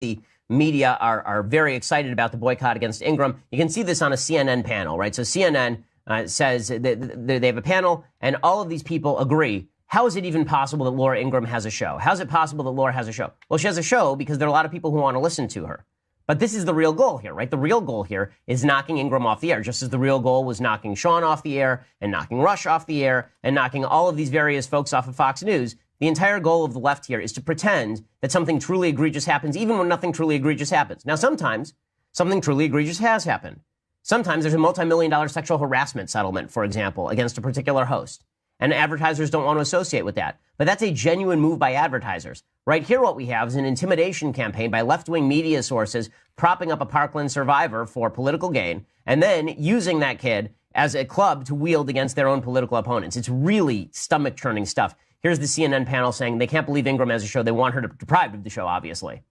the media are very excited about the boycott against Ingraham. You can see this on a CNN panel, right? So CNN says that they have a panel, and all of these people agree. How is it even possible that Laura Ingraham has a show? How is it possible that Laura has a show? Well, she has a show because there are a lot of people who want to listen to her. But this is the real goal here, right? The real goal here is knocking Ingraham off the air, just as the real goal was knocking Sean off the air and knocking Rush off the air and knocking all of these various folks off of Fox News. The entire goal of the left here is to pretend that something truly egregious happens, even when nothing truly egregious happens. Now, sometimes something truly egregious has happened. Sometimes there's a multi-million-dollar sexual harassment settlement, for example, against a particular host. And advertisers don't want to associate with that. But that's a genuine move by advertisers. Right here, what we have is an intimidation campaign by left-wing media sources propping up a Parkland survivor for political gain, and then using that kid as a club to wield against their own political opponents. It's really stomach-churning stuff. Here's the CNN panel saying they can't believe Ingraham has a show. They want her deprived of the show, obviously.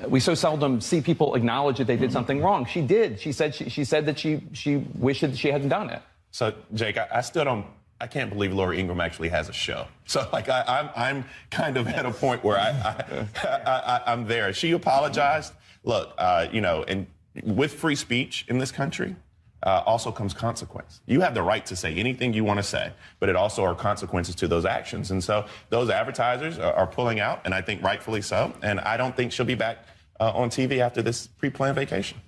We so seldom see people acknowledge that they did something wrong. She did. She said that she wished that she hadn't done it. So, Jake, I still don't. I can't believe Laura Ingraham actually has a show. So, like, I'm kind of at a point where I'm there. She apologized. Look, and with free speech in this country also comes consequence. You have the right to say anything you want to say, but it also are consequences to those actions. And so those advertisers are pulling out, and I think rightfully so. And I don't think she'll be back on TV after this pre-planned vacation.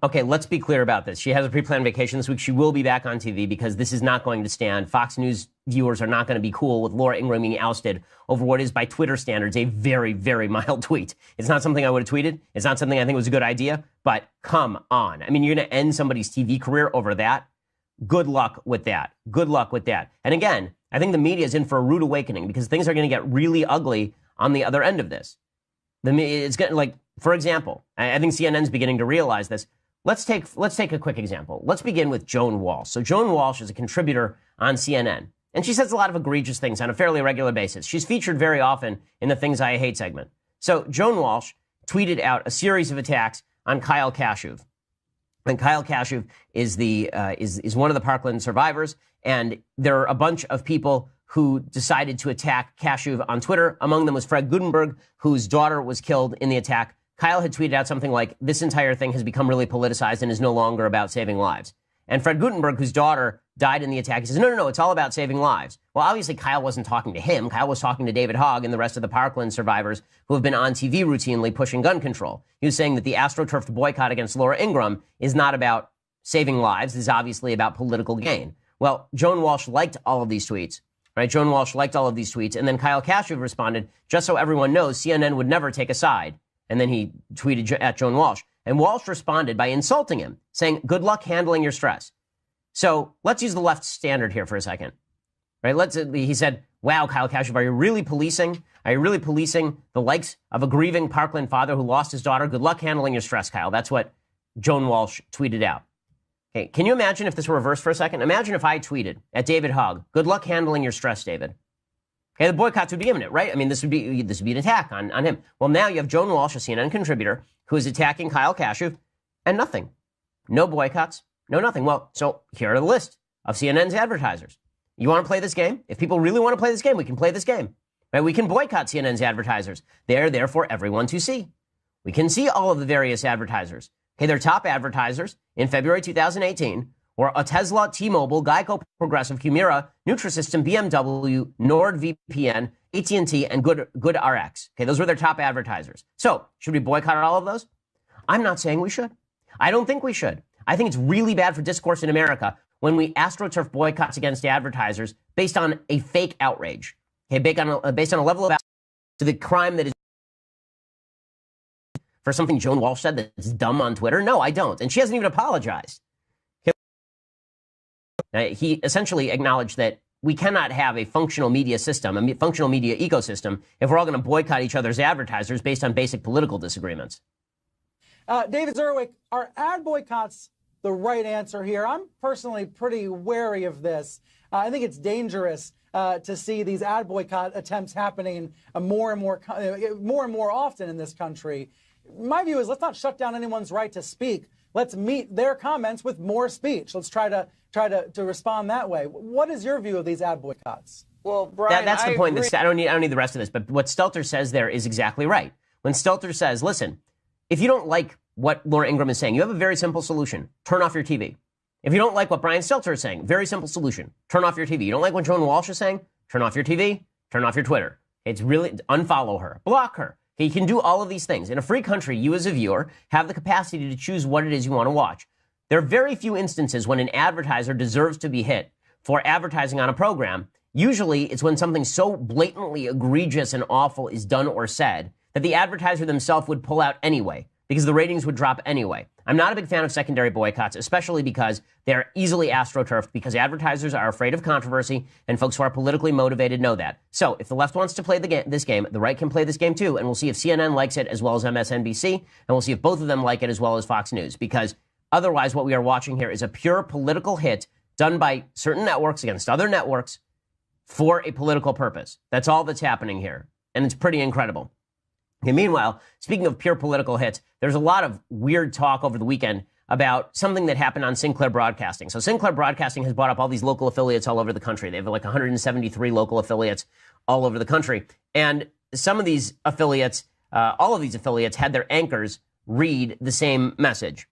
Okay, let's be clear about this. She has a pre-planned vacation this week. She will be back on TV because this is not going to stand. Fox News viewers are not going to be cool with Laura Ingraham being ousted over what is, by Twitter standards, a very, very mild tweet. It's not something I would have tweeted. It's not something I think was a good idea. But come on. I mean, you're going to end somebody's TV career over that? Good luck with that. Good luck with that. And again, I think the media is in for a rude awakening because things are going to get really ugly on the other end of this. It's getting, like, for example, I think CNN's beginning to realize this. Let's take a quick example. Let's begin with Joan Walsh. So Joan Walsh is a contributor on CNN, and she says a lot of egregious things on a fairly regular basis. She's featured very often in the Things I Hate segment. So Joan Walsh tweeted out a series of attacks on Kyle Kashuv. And Kyle Kashuv is one of the Parkland survivors, and there are a bunch of people who decided to attack Kashuv on Twitter. Among them was Fred Gutenberg, whose daughter was killed in the attack. Kyle had tweeted out something like, this entire thing has become really politicized and is no longer about saving lives. And Fred Gutenberg, whose daughter died in the attack, he says, no, it's all about saving lives. Well, obviously, Kyle wasn't talking to him. Kyle was talking to David Hogg and the rest of the Parkland survivors who have been on TV routinely pushing gun control. He was saying that the AstroTurf boycott against Laura Ingraham is not about saving lives. It's obviously about political gain. Well, Joan Walsh liked all of these tweets. Right? Joan Walsh liked all of these tweets. And then Kyle Kashuv responded, just so everyone knows, CNN would never take a side. And then he tweeted at Joan Walsh. And Walsh responded by insulting him, saying, good luck handling your stress. So let's use the left standard here for a second. Right? He said, wow, Kyle Kashuv, are you really policing? Are you really policing the likes of a grieving Parkland father who lost his daughter? Good luck handling your stress, Kyle. That's what Joan Walsh tweeted out. Okay, can you imagine if this were reversed for a second? Imagine if I tweeted at David Hogg, good luck handling your stress, David. Okay, the boycotts would be imminent, right? I mean, this would be an attack on him. Well, now you have Joan Walsh, a CNN contributor, who is attacking Kyle Kashuv, and nothing. No boycotts, no nothing. Well, so here are the list of CNN's advertisers. You want to play this game? If people really want to play this game, we can play this game. Right? We can boycott CNN's advertisers. They're there for everyone to see. We can see all of the various advertisers. Okay, their top advertisers in February 2018 were a Tesla, T-Mobile, Geico, Progressive, Humira, Nutrisystem, BMW, NordVPN, AT&T, and GoodRx. Okay, those were their top advertisers. So, should we boycott all of those? I'm not saying we should. I don't think we should. I think it's really bad for discourse in America when we AstroTurf boycotts against advertisers based on a fake outrage. Okay, based on a level of to the crime that is for something Joan Walsh said that's dumb on Twitter. No, I don't. And she hasn't even apologized. He essentially acknowledged that we cannot have a functional media system, a functional media ecosystem, if we're all going to boycott each other's advertisers based on basic political disagreements. David Zerwick, are ad boycotts the right answer here? I'm personally pretty wary of this. I think it's dangerous to see these ad boycott attempts happening more and more often in this country. My view is let's not shut down anyone's right to speak. Let's meet their comments with more speech. Let's try to respond that way. What is your view of these ad boycotts? Well, Brian, that's the point. I don't need the rest of this. But what Stelter says there is exactly right. when Stelter says, listen, if you don't like what Laura Ingraham is saying, you have a very simple solution. Turn off your TV. If you don't like what Brian Stelter is saying, very simple solution. Turn off your TV. You don't like what Joan Walsh is saying? Turn off your TV. Turn off your Twitter. It's really, unfollow her. Block her. Okay, you can do all of these things. In a free country, you as a viewer have the capacity to choose what it is you want to watch. There are very few instances when an advertiser deserves to be hit for advertising on a program. Usually, it's when something so blatantly egregious and awful is done or said that the advertiser themselves would pull out anyway, because the ratings would drop anyway. I'm not a big fan of secondary boycotts, especially because they're easily astroturfed, because advertisers are afraid of controversy, and folks who are politically motivated know that. So if the left wants to play this game, the right can play this game too, and we'll see if CNN likes it as well as MSNBC, and we'll see if both of them like it as well as Fox News, because otherwise what we are watching here is a pure political hit done by certain networks against other networks for a political purpose. That's all that's happening here, and it's pretty incredible. Okay, meanwhile, speaking of pure political hits, there's a lot of weird talk over the weekend about something that happened on Sinclair Broadcasting. So Sinclair Broadcasting has bought up all these local affiliates all over the country. They have like 173 local affiliates all over the country. And some of these affiliates, all of these affiliates had their anchors read the same message.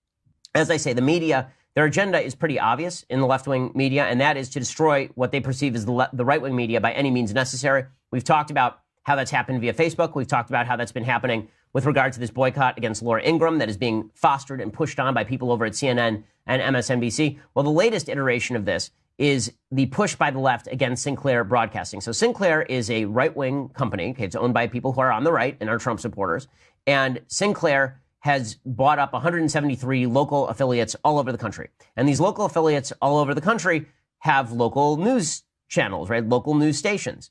As I say, the media, their agenda is pretty obvious in the left-wing media, and that is to destroy what they perceive as the right-wing media by any means necessary. We've talked about how that's happened via Facebook. We've talked about how that's been happening with regard to this boycott against Laura Ingraham that is being fostered and pushed on by people over at CNN and MSNBC. Well, the latest iteration of this is the push by the left against Sinclair Broadcasting. So Sinclair is a right-wing company. Okay, it's owned by people who are on the right and are Trump supporters. And Sinclair has bought up 173 local affiliates all over the country. And these local affiliates all over the country have local news channels, right? Local news stations.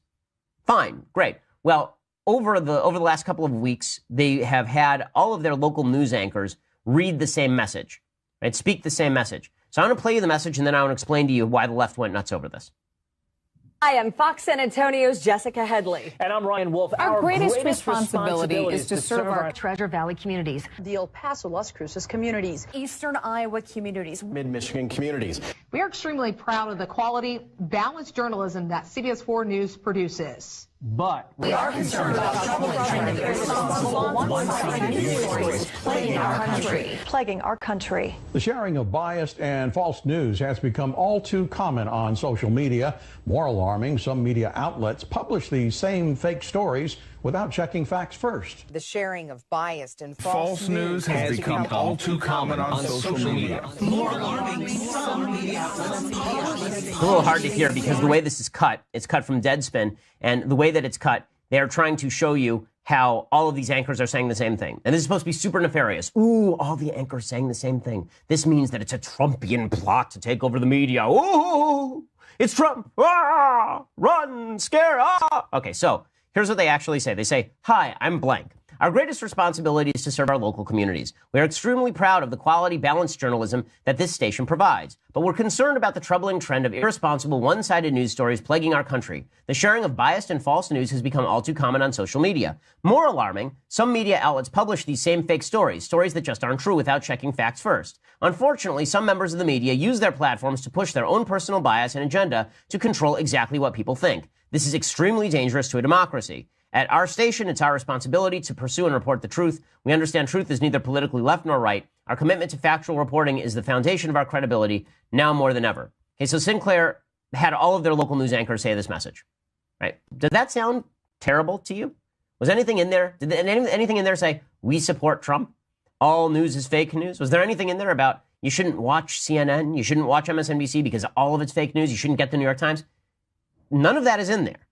Fine, great. Well, over the last couple of weeks, they have had all of their local news anchors read the same message, right? Speak the same message. So I'm going to play you the message, and then I want to explain to you why the left went nuts over this. Hi, I'm Fox San Antonio's Jessica Headley. And I'm Ryan Wolf. Our greatest responsibility is to serve our Treasure Valley communities, the El Paso, Las Cruces communities, Eastern Iowa communities, Mid-Michigan communities. We are extremely proud of the quality, balanced journalism that CBS 4 News produces. But we are concerned about troubling trend of irresponsible one-sided news stories plaguing our country. The sharing of biased and false news has become all too common on social media. More alarming, some media outlets publish these same fake stories without checking facts first. The sharing of biased and false news has become all too common on social media. More alarming, some media outlets publish. It's a little hard to hear because the way this is cut, it's cut from Deadspin, and the way that it's cut, they are trying to show you how all of these anchors are saying the same thing. And this is supposed to be super nefarious. Ooh, all the anchors saying the same thing. This means that it's a Trumpian plot to take over the media. Ooh, it's Trump. Ah, run, scare, ah. Okay, so here's what they actually say. They say, hi, I'm blank. Our greatest responsibility is to serve our local communities. We are extremely proud of the quality, balanced journalism that this station provides. But we're concerned about the troubling trend of irresponsible, one-sided news stories plaguing our country. The sharing of biased and false news has become all too common on social media. More alarming, some media outlets publish these same fake stories that just aren't true without checking facts first. Unfortunately, some members of the media use their platforms to push their own personal bias and agenda to control exactly what people think. This is extremely dangerous to a democracy. At our station, it's our responsibility to pursue and report the truth. We understand truth is neither politically left nor right. Our commitment to factual reporting is the foundation of our credibility, now more than ever. Okay, so Sinclair had all of their local news anchors say this message, right? Did that sound terrible to you? Was anything in there? Did anything in there say, we support Trump? All news is fake news? Was there anything in there about you shouldn't watch CNN, you shouldn't watch MSNBC because all of it's fake news, you shouldn't get the New York Times? None of that is in there.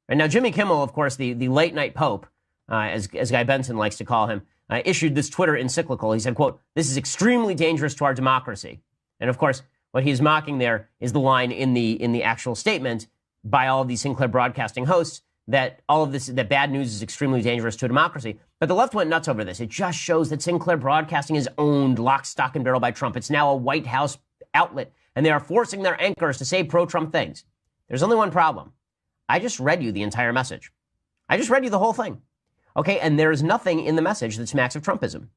And now Jimmy Kimmel, of course, the late night pope, as Guy Benson likes to call him, issued this Twitter encyclical. He said, quote, this is extremely dangerous to our democracy. And of course, what he's mocking there is the line in the actual statement by all of these Sinclair Broadcasting hosts that all of this, that bad news is extremely dangerous to a democracy. But the left went nuts over this. It just shows that Sinclair Broadcasting is owned lock, stock, and barrel by Trump. It's now a White House outlet, and they are forcing their anchors to say pro-Trump things. There's only one problem. I just read you the entire message. I just read you the whole thing. Okay, and there is nothing in the message that smacks of Trumpism.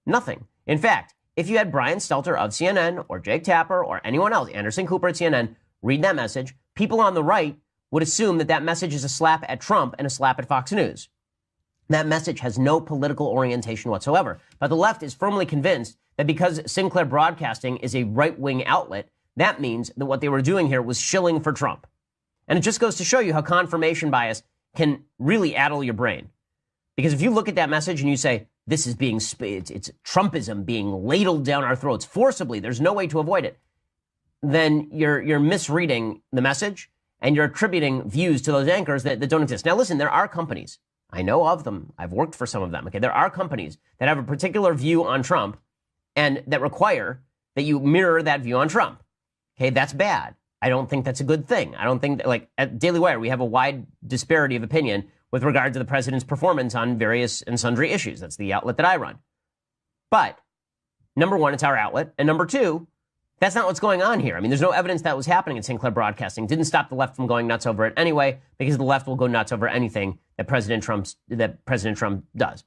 Nothing. In fact, if you had Brian Stelter of CNN or Jake Tapper or anyone else, Anderson Cooper at CNN, read that message, people on the right would assume that that message is a slap at Trump and a slap at Fox News. That message has no political orientation whatsoever. But the left is firmly convinced that because Sinclair Broadcasting is a right-wing outlet, that means that what they were doing here was shilling for Trump. And it just goes to show you how confirmation bias can really addle your brain. Because if you look at that message and you say, this is it's Trumpism being ladled down our throats forcibly, there's no way to avoid it, then you're misreading the message and you're attributing views to those anchors that don't exist. Now, listen, there are companies. I know of them. I've worked for some of them. Okay, there are companies that have a particular view on Trump and that require that you mirror that view on Trump. Okay, that's bad. I don't think that's a good thing. I don't think that, like, at Daily Wire, we have a wide disparity of opinion with regard to the president's performance on various and sundry issues. That's the outlet that I run. But, number one, it's our outlet. And number two, that's not what's going on here. I mean, there's no evidence that was happening at Sinclair Broadcasting. Didn't stop the left from going nuts over it anyway, because the left will go nuts over anything that President Trump does.